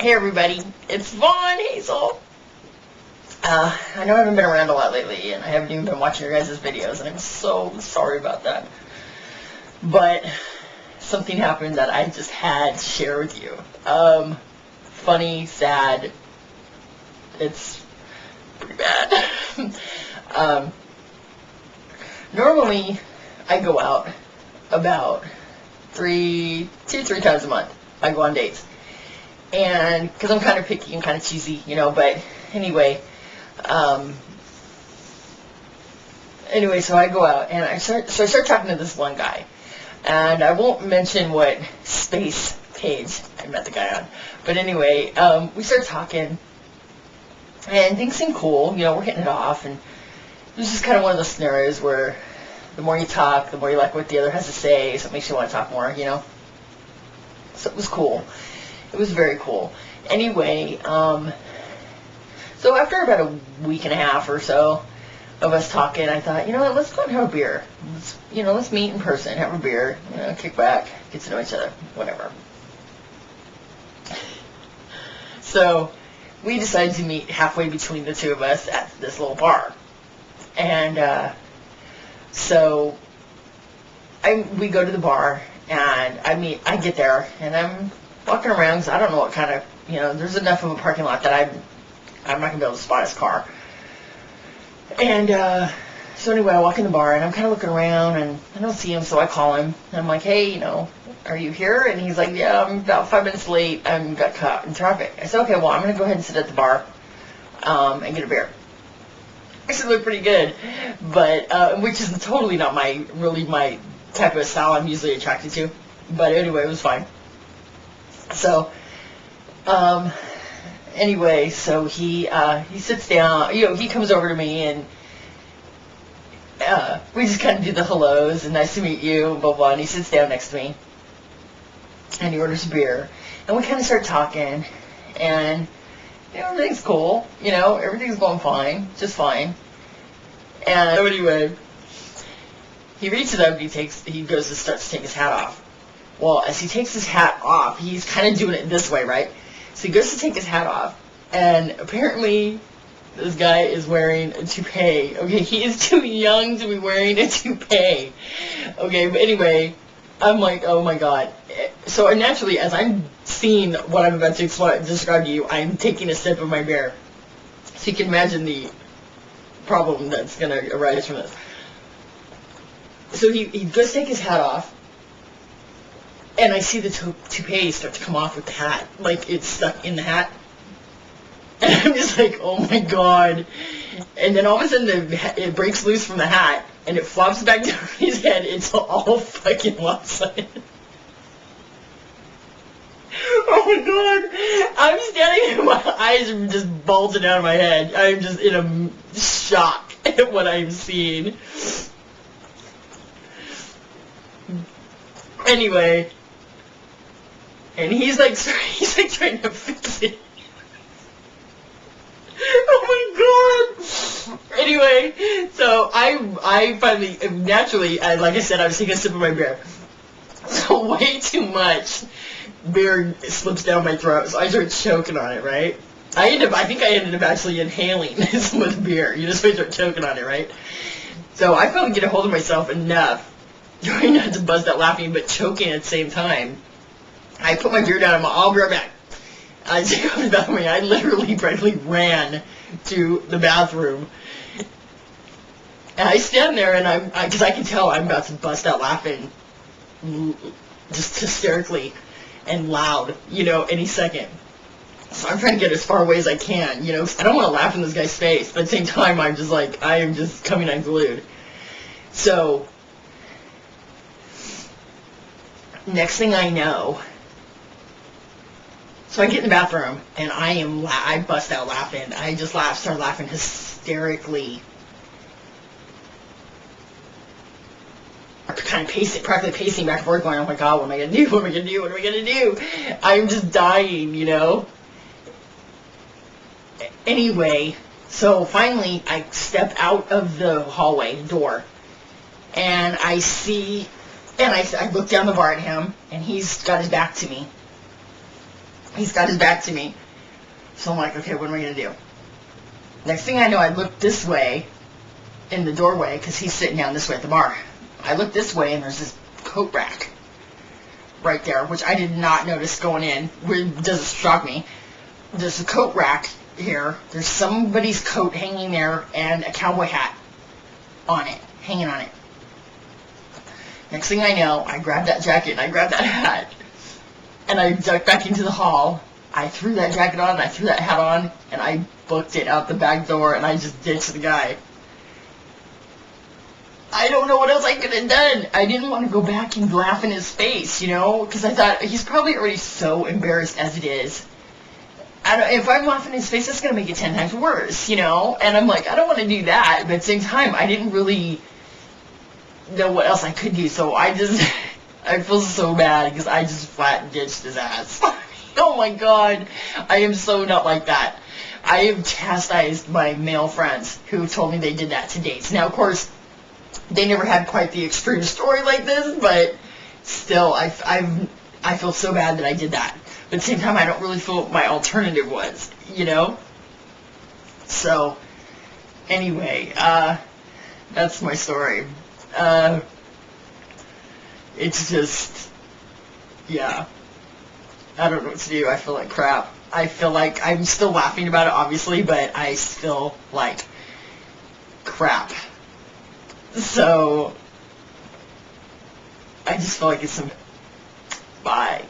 Hey everybody, it's Vaughn Hazel. I know I haven't been around a lot lately, and I haven't even been watching your guys' videos, and I'm so sorry about that. But something happened that I just had to share with you. Funny, sad. It's pretty bad. Normally, I go out about 2-3 times a month. I go on dates. And because I'm kind of picky and kind of cheesy, but anyway, so I go out and I start talking to this one guy, and I won't mention what space page I met the guy on, but anyway, we start talking, and things seem cool, we're hitting it off, and it was just kind of one of those scenarios where the more you talk, the more you like what the other has to say, so it makes you want to talk more, so it was cool. It was very cool. Anyway, so after about a week and a half or so of us talking, I thought, let's go and have a beer. Let's meet in person, have a beer, kick back, get to know each other, whatever. So we decided to meet halfway between the two of us at this little bar. And so we go to the bar, and I get there, and I'm walking around because I don't know what kind of, there's enough of a parking lot that I'm not going to be able to spot his car. And so anyway, I walk in the bar, and I'm kind of looking around, and I don't see him, so I call him. And I'm like, hey, are you here? And he's like, yeah, I'm about 5 minutes late. I got caught in traffic. I said, okay, well, I'm going to go ahead and sit at the bar and get a beer. Actually looked pretty good, but which is totally not my type of style I'm usually attracted to. But anyway, it was fine. So, anyway, so he sits down, he comes over to me, and we just kind of do the hellos, and nice to meet you, blah, blah, and he sits down next to me, and he orders a beer, and we kind of start talking, and, everything's cool, everything's going fine, just fine, and anyway, he reaches up, and he goes to start to take his hat off. Well, as he takes his hat off, he's kind of doing it this way, right? So he goes to take his hat off, and apparently this guy is wearing a toupee. Okay, he is too young to be wearing a toupee. Okay, but anyway, I'm like, oh my god. So naturally, as I'm seeing what I'm about to describe to you, I'm taking a sip of my beer. So you can imagine the problem that's going to arise from this. So he goes to take his hat off, and I see the toupee start to come off with the hat. Like, it's stuck in the hat. And I'm just like, oh my god. And then all of a sudden, it breaks loose from the hat, and it flops back down on his head. It's all fucking lopsided. Oh my god. I'm standing there, my eyes are just bulging out of my head. I'm just in a shock at what I'm seeing. Anyway, and he's like trying to fix it. Oh my god! Anyway, so I finally, naturally, like I said, I was taking a sip of my beer. So way too much beer slips down my throat, so I start choking on it, right? I think I ended up actually inhaling some of the beer. So I start choking on it, right? So I finally get a hold of myself enough, trying not to bust out laughing, but choking at the same time. I put my beer down, I'll be right back. I take off the bathroom, I literally practically ran to the bathroom. And I stand there, and because I can tell I'm about to bust out laughing, just hysterically and loud, any second. So I'm trying to get as far away as I can, 'cause I don't want to laugh in this guy's face, but at the same time, I am just coming unglued. So, next thing I know, so I get in the bathroom, and I bust out laughing. I just start laughing hysterically. Kind of practically pacing back and forth, going, oh my god, what am I going to do? What am I going to do? What am I going to do? I'm just dying, Anyway, so finally, I step out of the hallway door, and I see, and I look down the bar at him, and he's got his back to me. He's got his back to me. So I'm like, okay, what am I going to do? Next thing I know, I look this way in the doorway because he's sitting down this way at the bar. I look this way and there's this coat rack right there, which I did not notice going in. It doesn't shock me. There's a coat rack here. There's somebody's coat hanging there and a cowboy hat on it, hanging on it. Next thing I know, I grabbed that jacket and I grabbed that hat and I ducked back into the hall. I threw that jacket on and I threw that hat on and I booked it out the back door and I just ditched the guy. I don't know what else I could have done. I didn't want to go back and laugh in his face, you know, because I thought he's probably already so embarrassed as it is. If I'm laughing in his face, that's going to make it 10 times worse, you know? And I'm like, I don't want to do that. But at the same time, I didn't really know what else I could do. So I feel so bad because I just flat ditched his ass. Oh my God. I am so not like that. I have chastised my male friends who told me they did that to dates. Now, of course, they never had quite the extreme story like this, but still, I feel so bad that I did that. But at the same time, I don't really feel what my alternative was, you know? So, anyway, that's my story. It's just, yeah. I don't know what to do. I feel like crap. I feel like I'm still laughing about it, obviously, but I feel like crap. So, I just feel like it's some... Bye.